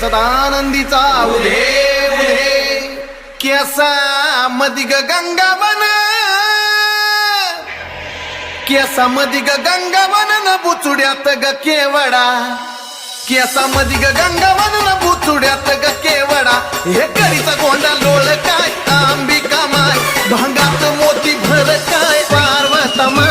सदानंदीचा उदे उदे केसा मदिग गंगावन केसा मदिग गंगावन न बुचुड्यात ग केवडा केसा मदिग गंगावन न बुचुड्यात ग केवडा हे करीचा गोंडा लोळ काय अंबिका माय भांगात मोती भर काय पार्वता माय